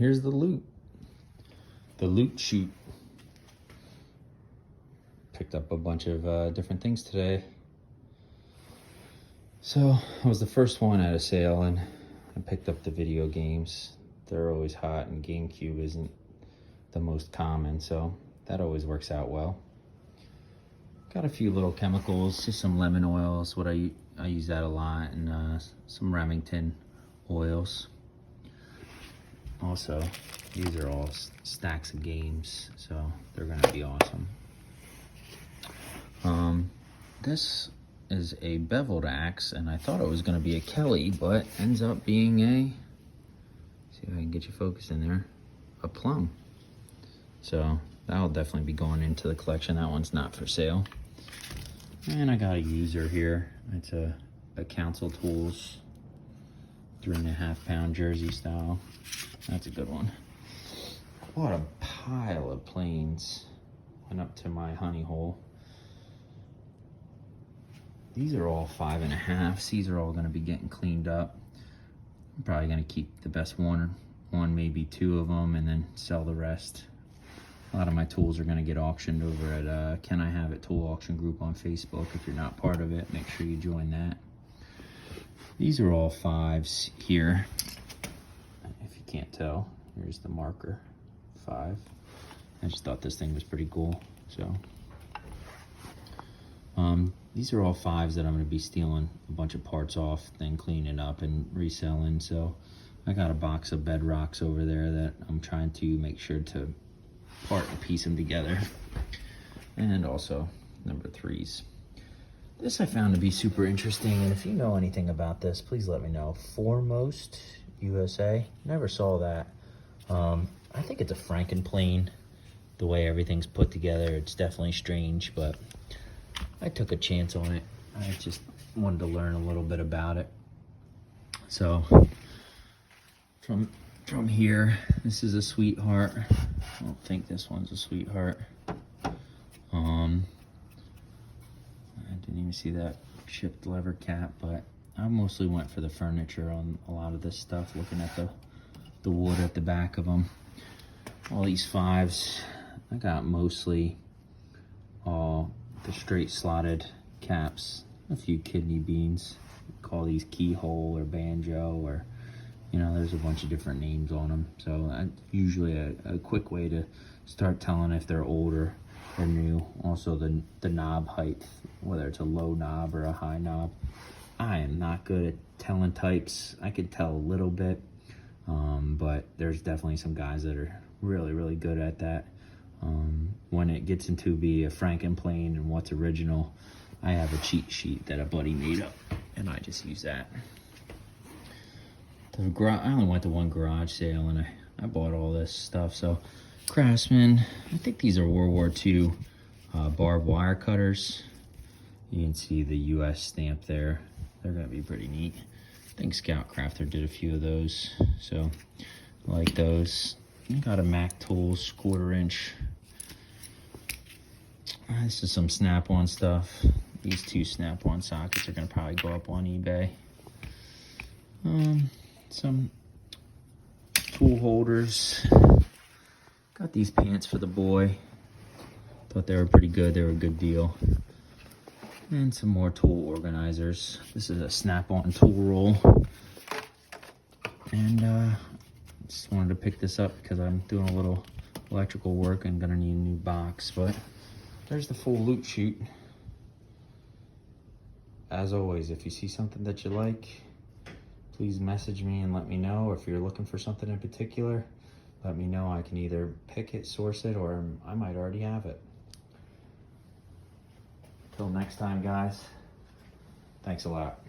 here's the loot. The loot chute. Picked up a bunch of different things today. So I was the first one at a sale, and I picked up the video games. They're always hot, and GameCube isn't the most common, so that always works out well. Got a few little chemicals, just some lemon oils, what I use that a lot, and some Remington oils. Also, these are all stacks of games, so they're gonna be awesome. This is a beveled axe, and I thought it was gonna be a Kelly, but ends up being see if I can get you focused in there, a plum. So that'll definitely be going into the collection. That one's not for sale. And I got a user here. It's a Council Tools 3.5 pound Jersey style. That's a good one. Bought a pile of planes. Went up to my honey hole. These are all 5.5. These are all gonna be getting cleaned up. I'm probably gonna keep the best one, maybe two of them, and then sell the rest. A lot of my tools are gonna get auctioned over at Can I Have It Tool Auction Group on Facebook. If you're not part of it, make sure you join that. These are all 5s here. If you can't tell, here's the marker, 5. I just thought this thing was pretty cool, so. These are all 5s that I'm gonna be stealing a bunch of parts off, then cleaning up and reselling. So I got a box of bedrocks over there that I'm trying to make sure to part and piece them together. And also number 3s. This I found to be super interesting, and if you know anything about this, please let me know. Foremost USA, never saw that. I think it's a Frankenplane. The way everything's put together, it's definitely strange, but I took a chance on it. I just wanted to learn a little bit about it. So from here, this is a sweetheart. I don't think this one's a sweetheart. I didn't even see that chipped lever cap, but I mostly went for the furniture on a lot of this stuff, looking at the wood at the back of them. All these 5s, I got mostly all the straight slotted caps, a few kidney beans. Call these keyhole or banjo, or you know, there's a bunch of different names on them. So usually a quick way to start telling if they're older or new. Also the knob height, whether it's a low knob or a high knob. I am not good at telling types. I could tell a little bit, but there's definitely some guys that are really, really good at that. When it gets into be a Frankenplane and what's original, I have a cheat sheet that a buddy made up, and I just use that. I only went to one garage sale, and I bought all this stuff. So Craftsman, I think these are World War II barbed wire cutters. You can see the US stamp there. They're gonna be pretty neat. I think Scout Crafter did a few of those, so I like those. I got a Mac Tools 1/4 inch. This is some Snap-on stuff. These 2 Snap-on sockets are gonna probably go up on eBay. Some tool holders. Got these pants for the boy. Thought they were pretty good. They were a good deal. And some more tool organizers. This is a Snap-on tool roll. And just wanted to pick this up because I'm doing a little electrical work and gonna need a new box. But there's the full loot chute. As always, if you see something that you like, please message me and let me know. Or if you're looking for something in particular, let me know. I can either pick it, source it, or I might already have it. Till next time, guys, thanks a lot.